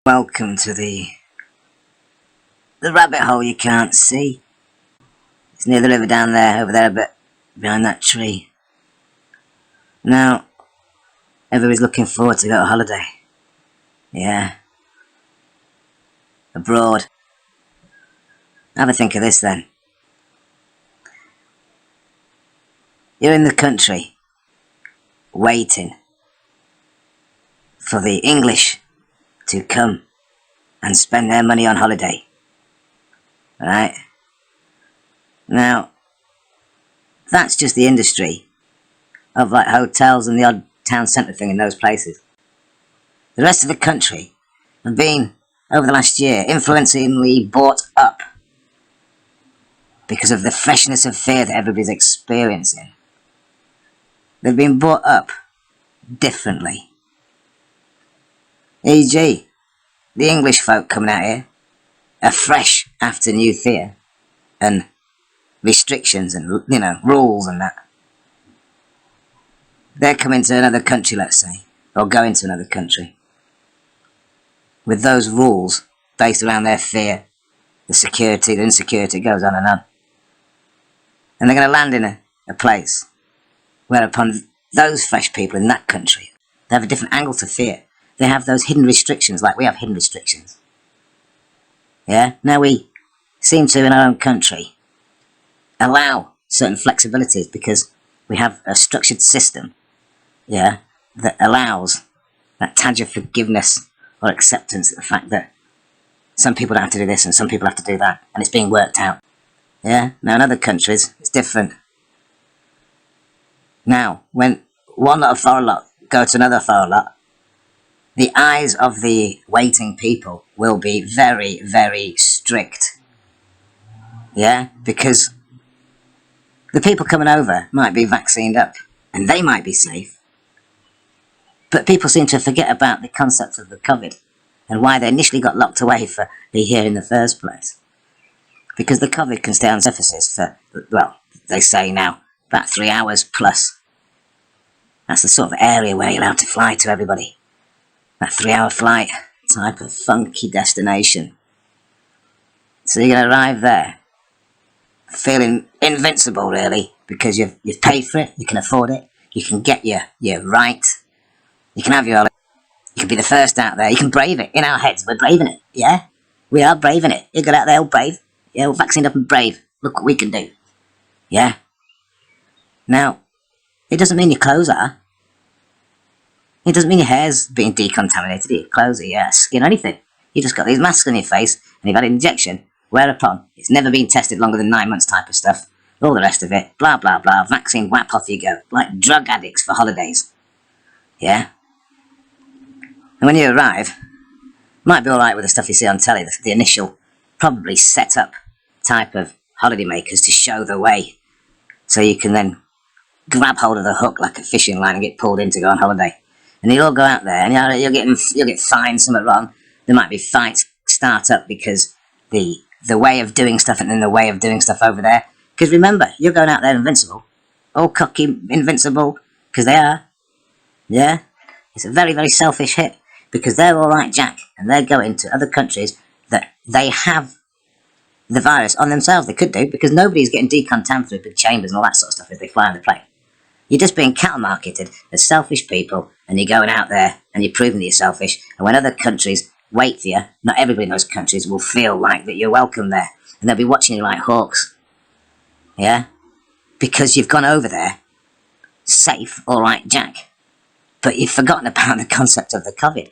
Welcome to the rabbit hole you can't see. It's near the river down there, over there a bit, behind that tree. Now, everybody's looking forward to go on holiday. Yeah. Abroad. Have a think of this then. You're in the country, waiting for the English to come and spend their money on holiday. Right? Now, that's just the industry of like hotels and the odd town centre thing in those places. The rest of the country have been, over the last year, influentially bought up because of the freshness of fear that everybody's experiencing. They've been brought up differently. E.g., the English folk coming out here are fresh after new fear and restrictions and, rules and that. They're coming to another country, let's say, or going to another country with those rules based around their fear, the security, the insecurity, it goes on and on. And they're going to land in a place whereupon those fresh people in that country, they have a different angle to fear. They have those hidden restrictions, like we have hidden restrictions. Yeah? Now we seem to, in our own country, allow certain flexibilities because we have a structured system, yeah, that allows that touch of forgiveness or acceptance of the fact that some people don't have to do this and some people have to do that, and it's being worked out. Yeah? Now in other countries, it's different. Now, when one lot of foreign lot go to another foreign lot, the eyes of the waiting people will be very, very strict. Yeah? Because the people coming over might be vaccinated up, and they might be safe. But people seem to forget about the concept of the COVID, and why they initially got locked away for being here in the first place. Because the COVID can stay on surfaces for, well, they say now, about 3 hours plus. That's the sort of area where you're allowed to fly to everybody. That 3-hour flight type of funky destination. So you're going to arrive there feeling invincible, really, because you've paid for it, you can afford it, you can get your right, you can have your holiday, you can be the first out there, you can brave it. In our heads, we're braving it, yeah? We are braving it. You get out there, all brave. Yeah, we're vaccinated up and brave. Look what we can do. Yeah? Now, it doesn't mean your clothes are. It doesn't mean your hair's being decontaminated, your clothes, or your skin, or anything. You just got these masks on your face, and you've had an injection, whereupon it's never been tested longer than 9 months type of stuff. All the rest of it, blah, blah, blah, vaccine, whap, off you go. Like drug addicts for holidays. Yeah? And when you arrive, might be alright with the stuff you see on telly, the initial, probably set up type of holiday makers to show the way. So you can then grab hold of the hook like a fishing line and get pulled in to go on holiday. And you'll all go out there and you'll get fined something wrong. There might be fights start up because the way of doing stuff and then the way of doing stuff over there. Because remember, you're going out there invincible. All cocky, invincible, because they are. Yeah? It's a very, very selfish hit. Because they're alright Jack, and they're going to other countries that they have the virus on themselves. They could do, because nobody's getting decontaminated through big chambers and all that sort of stuff if they fly on the plane. You're just being cattle marketed as selfish people, and you're going out there and you're proving that you're selfish. And when other countries wait for you, not everybody in those countries will feel like that you're welcome there. And they'll be watching you like hawks. Yeah? Because you've gone over there, safe, alright Jack. But you've forgotten about the concept of the COVID.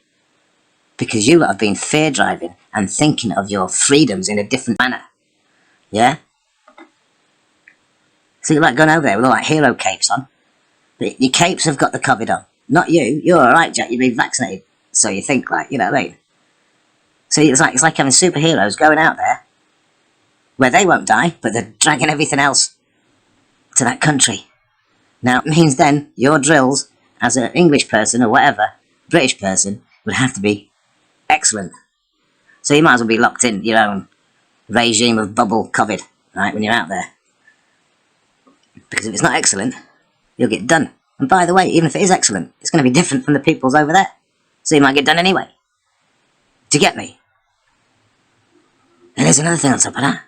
Because you lot have been fear driving and thinking of your freedoms in a different manner. Yeah? So you're like going over there with all like hero capes on. But your capes have got the COVID on. Not you. You're alright, Jack. You've been vaccinated. So you think like, you know what I mean? So it's like having superheroes going out there where they won't die, but they're dragging everything else to that country. Now, it means then your drills as an English person or whatever, British person, would have to be excellent. So you might as well be locked in your own regime of bubble COVID, right, when you're out there. Because if it's not excellent, you'll get done. And by the way, even if it is excellent, it's going to be different from the people's over there. So you might get done anyway. Do you get me? And there's another thing on top of that.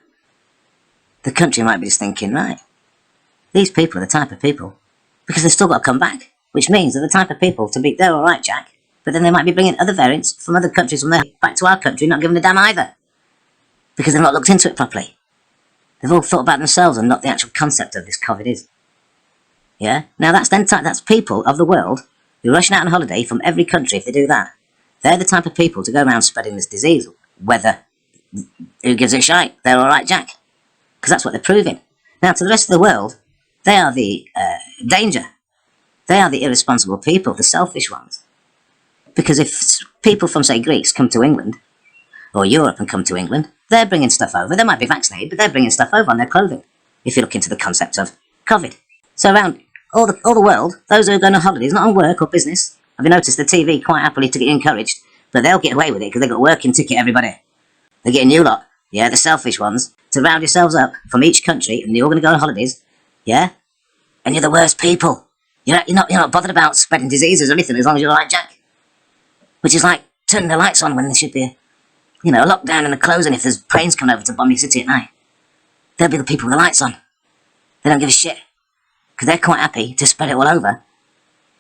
The country might be just thinking, right, these people are the type of people, because they've still got to come back, which means they're the type of people to be, they're alright, Jack, but then they might be bringing other variants from other countries from there back to our country, not giving a damn either, because they've not looked into it properly. They've all thought about themselves and not the actual concept of this COVID is. Yeah? Now that's people of the world who are rushing out on holiday from every country if they do that. They're the type of people to go around spreading this disease, whether, who gives a shite, they're alright, Jack. Because that's what they're proving. Now, to the rest of the world, they are the danger. They are the irresponsible people, the selfish ones. Because if people from, say, Greece come to England, or Europe and come to England, they're bringing stuff over. They might be vaccinated, but they're bringing stuff over on their clothing, if you look into the concept of COVID. So around all the world, those who are going on holidays, not on work or business, have you noticed the TV quite happily to get encouraged, but they'll get away with it because they've got a working ticket, everybody. They're getting you lot, yeah, the selfish ones, to round yourselves up from each country, and you're all going to go on holidays, yeah? And you're the worst people. You're not bothered about spreading diseases or anything as long as you're like Jack. Which is like turning the lights on when there should be a lockdown and a closing if there's planes coming over to bomb your city at night. They'll be the people with the lights on. They don't give a shit. Because they're quite happy to spread it all over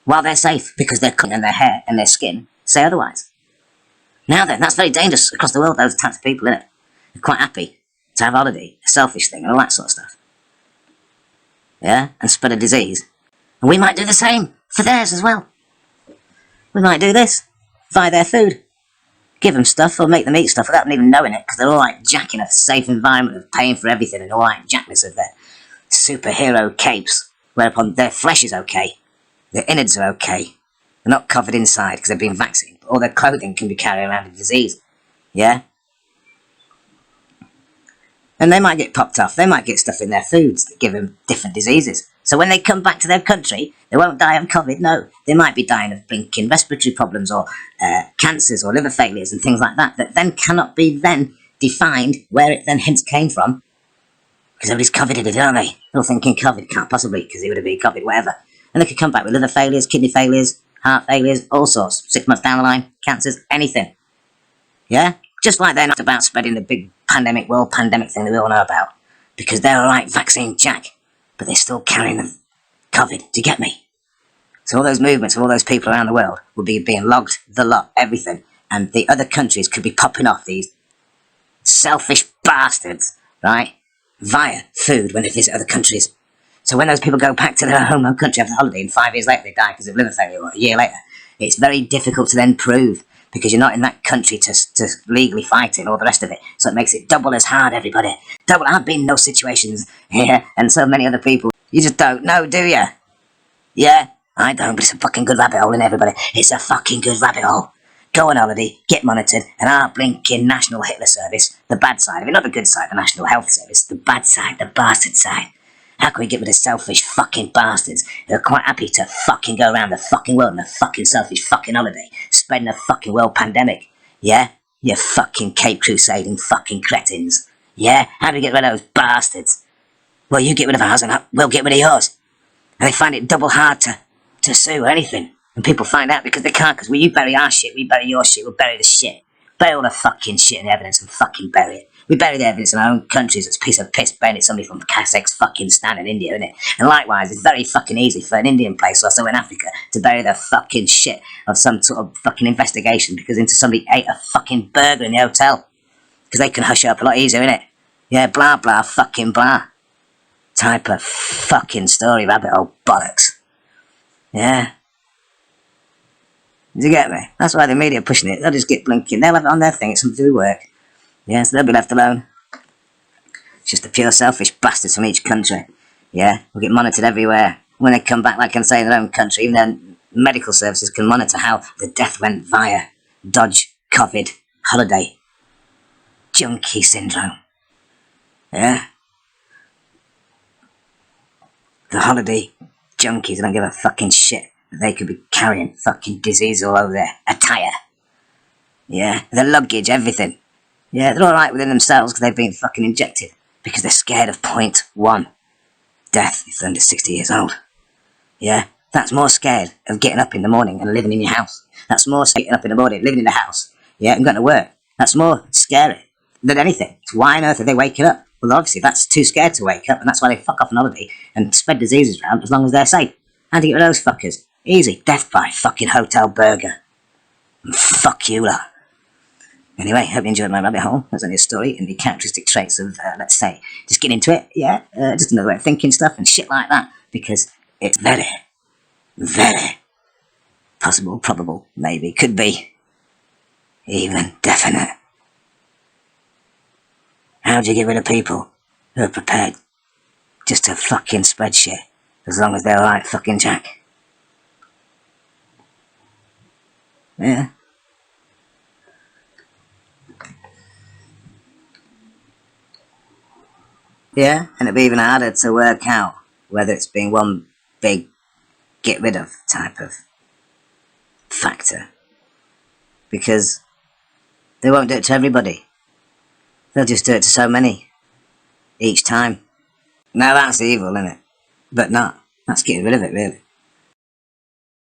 while they're safe because their colour and their hair and their skin say otherwise. Now then, that's very dangerous across the world, those types of people, innit? They're quite happy to have a holiday, a selfish thing, and all that sort of stuff. Yeah? And spread a disease. And we might do the same for theirs as well. We might do this. Buy their food. Give them stuff or make them eat stuff without them even knowing it, because they're all like Jack in a safe environment of paying for everything and all like Jackness of their superhero capes, whereupon their flesh is okay, their innards are okay, they're not covered inside because they've been vaccinated, but all their clothing can be carrying around a disease. Yeah? And they might get popped off. They might get stuff in their foods that give them different diseases. So when they come back to their country, they won't die of COVID, no. They might be dying of blinking respiratory problems or cancers or liver failures and things like that then cannot be then defined where it then hence came from. Because everybody's coveted it, aren't they? They're all thinking COVID can't possibly, because it would have been COVID, whatever. And they could come back with liver failures, kidney failures, heart failures, all sorts. 6 months down the line, cancers, anything. Yeah? Just like they're not about spreading the big pandemic, world pandemic thing that we all know about. Because they're alright, vaccine Jack. But they're still carrying the COVID. Do you get me? So all those movements of all those people around the world would be being logged, the lot, everything. And the other countries could be popping off these selfish bastards, right? Via food when they visit other countries. So when those people go back to their home country after holiday and 5 years later they die because of liver failure, or a year later, it's very difficult to then prove because you're not in that country to legally fight it and all the rest of it. So it makes it double as hard, everybody. Double. I've been in those situations here and so many other people. You just don't know, do you? Yeah? I don't, but it's a fucking good rabbit hole, isn't it, everybody? It's a fucking good rabbit hole. Go on holiday, get monitored, and our blinking National Hitler Service, the bad side of it, not the good side, the National Health Service, the bad side, the bastard side. How can we get rid of selfish fucking bastards who are quite happy to fucking go around the fucking world on a fucking selfish fucking holiday, spreading a fucking world pandemic? Yeah? You fucking Cape Crusading fucking cretins. Yeah? How do we get rid of those bastards? Well, you get rid of ours and we'll get rid of yours. And they find it double hard to sue or anything. And people find out because they can't, because you bury our shit, we bury your shit, we'll bury the shit. Bury all the fucking shit and evidence and fucking bury it. We bury the evidence in our own countries. It's a piece of piss burying it somebody from Kazakh's fucking Stan in India, isn't it? And likewise, it's very fucking easy for an Indian place or so in Africa to bury the fucking shit of some sort of fucking investigation because into somebody ate a fucking burger in the hotel. Because they can hush it up a lot easier, innit? Yeah, blah blah fucking blah. Type of fucking story, rabbit hole bollocks. Yeah. Do you get me? That's why the media are pushing it. They'll just get blinking. They'll have it on their thing. It's something to do with work. Yeah, so they'll be left alone. It's just the pure selfish bastards from each country. Yeah, we'll get monitored everywhere. When they come back, like I can say, in their own country, even their medical services can monitor how the death went via Dodge, COVID, holiday, junkie syndrome. Yeah? The holiday junkies don't give a fucking shit. They could be carrying fucking disease all over their attire. Yeah, their luggage, everything. Yeah, they're alright within themselves because they've been fucking injected. Because they're scared of point one. Death if they're under 60 years old. Yeah, that's more scared of getting up in the morning and living in your house. That's more scared of getting up in the morning, living in the house. Yeah, and going to work. That's more scary than anything. So why on earth are they waking up? Well, obviously that's too scared to wake up, and that's why they fuck off on holiday and spread diseases around as long as they're safe. How do you get rid of those fuckers? Easy. Death by fucking hotel burger. And fuck you lot. Anyway, hope you enjoyed my rabbit hole. There's only a story and the characteristic traits of, let's say, just get into it, yeah? Just another way of thinking stuff and shit like that. Because it's very, very possible, probable, maybe, could be, even definite. How do you get rid of people who are prepared just to fucking spread shit as long as they're alright, fucking Jack? Yeah. Yeah, and it'd be even harder to work out whether it's been one big get rid of type of factor. Because they won't do it to everybody. They'll just do it to so many each time. Now that's evil, isn't it? But not. That's getting rid of it, really.